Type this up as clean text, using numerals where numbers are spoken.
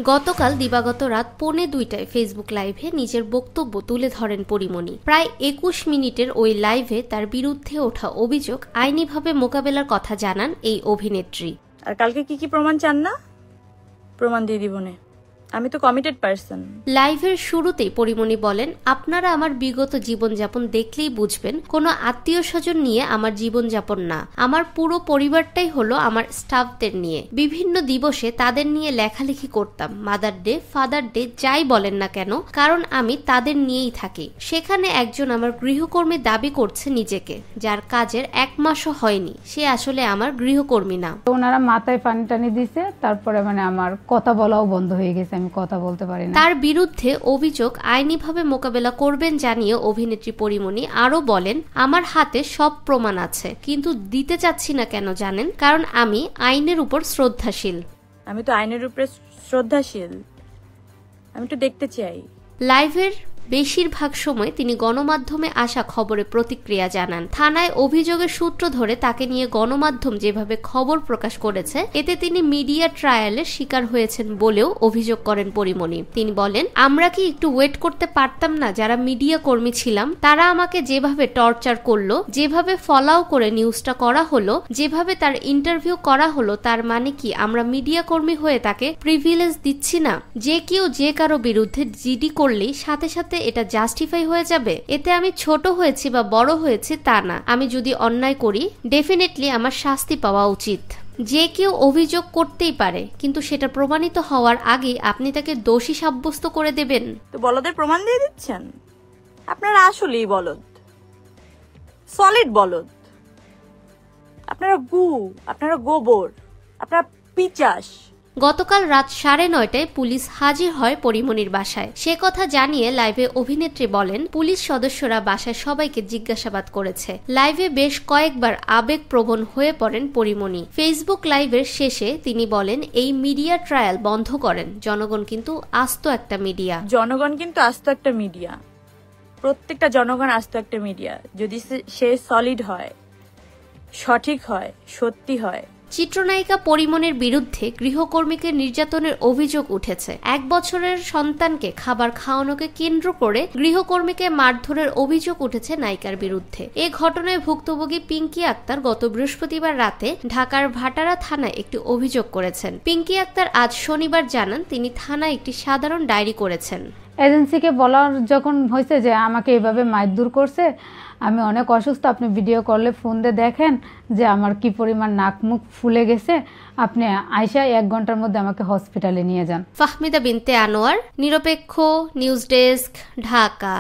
গতকাল দিবাগত রাত 1:45টায় ফেসবুক লাইভে নিজের বক্তব্য তুলে ধরেন পরিমণি। প্রায় 21 মিনিটের ওই লাইভে তার বিরুদ্ধে ওঠা অভিযোগ আইনিভাবে মোকাবেলার কথা জানান এই অভিনেত্রী। আর কালকে কি প্রমাণ চান না? প্রমাণ দিয়ে দিবনে, আমি তো কমিটেড পারসন। লাইভের শুরুতেই পরিমণি বলেন, আপনারা আমার বিগত জীবনযাপন দেখলেই বুঝবেন কোনো আত্মীয় স্বজন নিয়ে আমার জীবনযাপন না, আমার পুরো পরিবারটাই হলো আমার স্টাফদের নিয়ে। বিভিন্ন দিবসে তাদের নিয়ে লেখালেখি করতাম, মাদার ডে, ফাদার ডে, যাই বলেন না কেন, কারণ আমি তাদের নিয়েই থাকি। সেখানে একজন আমার গৃহকর্মী দাবি করছে নিজেকে, যার কাজের 1 মাসও হয়নি, সে আসলে আমার গৃহকর্মী না। ওনারা মাথায় পানি টানি দিছে, তারপরে আমার কথা বলাও বন্ধ হয়ে গেছে, আমি কথা বলতে পারি না। তার বিরুদ্ধে অভিযোগ আইনিভাবে মোকাবেলা করবেন জানিয়ে অভিনেত্রী পরিমণি আরো বলেন, আমার হাতে সব প্রমাণ আছে, কিন্তু দিতে চাচ্ছি না কেন জানেন? কারণ আমি আইনের উপর শ্রদ্ধাশীল। আমি তো আইনের উপরে শ্রদ্ধাশীল, আমি তো দেখতে চাই। লাইভের বেশিরভাগ সময় তিনি গণমাধ্যমে আসা খবরে প্রতিক্রিয়া জানান। থানায় অভিযোগের সূত্র ধরে তাকে নিয়ে গণমাধ্যম যেভাবে খবর প্রকাশ করেছে, এতে তিনি মিডিয়া ট্রায়ালের শিকার হয়েছেন বলেও অভিযোগ করেন পরিমণি। তিনি বলেন, আমরা কি একটু ওয়েট করতে পারতাম না? যারা মিডিয়া কর্মী ছিলাম তারা আমাকে যেভাবে টর্চার করলো, যেভাবে ফলাও করে নিউজটা করা হলো, যেভাবে তার ইন্টারভিউ করা হলো, তার মানে কি আমরা মিডিয়া কর্মী হয়ে তাকে প্রিভিলেজ দিচ্ছি না? যে কেউ যে কারো বিরুদ্ধে জিডি করলেই সাথে সাথে এটা জাস্টিফাই হয়ে যাবে? এতে আমি ছোট হয়েছি বা বড় হয়েছি তা না। আমি যদি অন্যায় করি, ডেফিনেটলি আমার শাস্তি পাওয়া উচিত। যে কেউ অভিযোগ করতেই পারে, কিন্তু সেটা প্রমাণিত হওয়ার আগে আপনি তাকে দোষী সাব্যস্ত করে দেবেন। তো বলদের প্রমাণ দিয়ে দিচ্ছেন? আপনারা আসলেই বলদ, সলিড বলদ। আপনারা আপনারা গোবর, আপনারা পিচাস। গতকাল রাত 9:30টায় পুলিশ হাজির হয় পরিমণির বাসায়। সে কথা জানিয়ে লাইভে অভিনেত্রী বলেন, পুলিশ সদস্যরা বাসায় সবাইকে জিজ্ঞাসাবাদ করেছে। লাইভে বেশ কয়েকবার আবেগপ্রবণ হয়ে পড়েন পরিমণি। ফেসবুক লাইভের শেষে তিনি বলেন, এই মিডিয়া ট্রায়াল বন্ধ করেন, জনগণ কিন্তু আস্ত একটা মিডিয়া। জনগণ কিন্তু আস্ত একটা মিডিয়া, প্রত্যেকটা জনগণ আস্ত একটা মিডিয়া, যদি সে সলিড হয়, সঠিক হয়, সত্যি হয়। চিত্রনায়িকা পরিমণির বিরুদ্ধে গৃহকর্মীকে নির্যাতনের অভিযোগ উঠেছে। 1 বছরের সন্তানকে খাবার খাওয়ানোকে কেন্দ্র করে গৃহকর্মীকে মারধরের অভিযোগ উঠেছে নায়িকার বিরুদ্ধে। এ ঘটনায় ভুক্তভোগী পিঙ্কি আক্তার গত বৃহস্পতিবার রাতে ঢাকার ভাটারা থানায় একটি অভিযোগ করেছেন। পিঙ্কি আক্তার আজ শনিবার জানান, তিনি থানায় একটি সাধারণ ডায়েরি করেছেন। এজেন্সিকে বলার যখন হয়েছে যে আমাকে এইভাবে মারধর করছে, আমি অনেক অসুস্থ, আপনি ভিডিও করলে ফোন দিয়ে দেখেন যে আমার কি পরিমাণ নাক মুখ ফুলে গেছে, আপনি আয়শা 1 ঘন্টার মধ্যে আমাকে হসপিটালে নিয়ে যান। ফাহমিদা বিনতে আনোয়ার, নিরপেক্ষ নিউজ ডেস্ক, ঢাকা।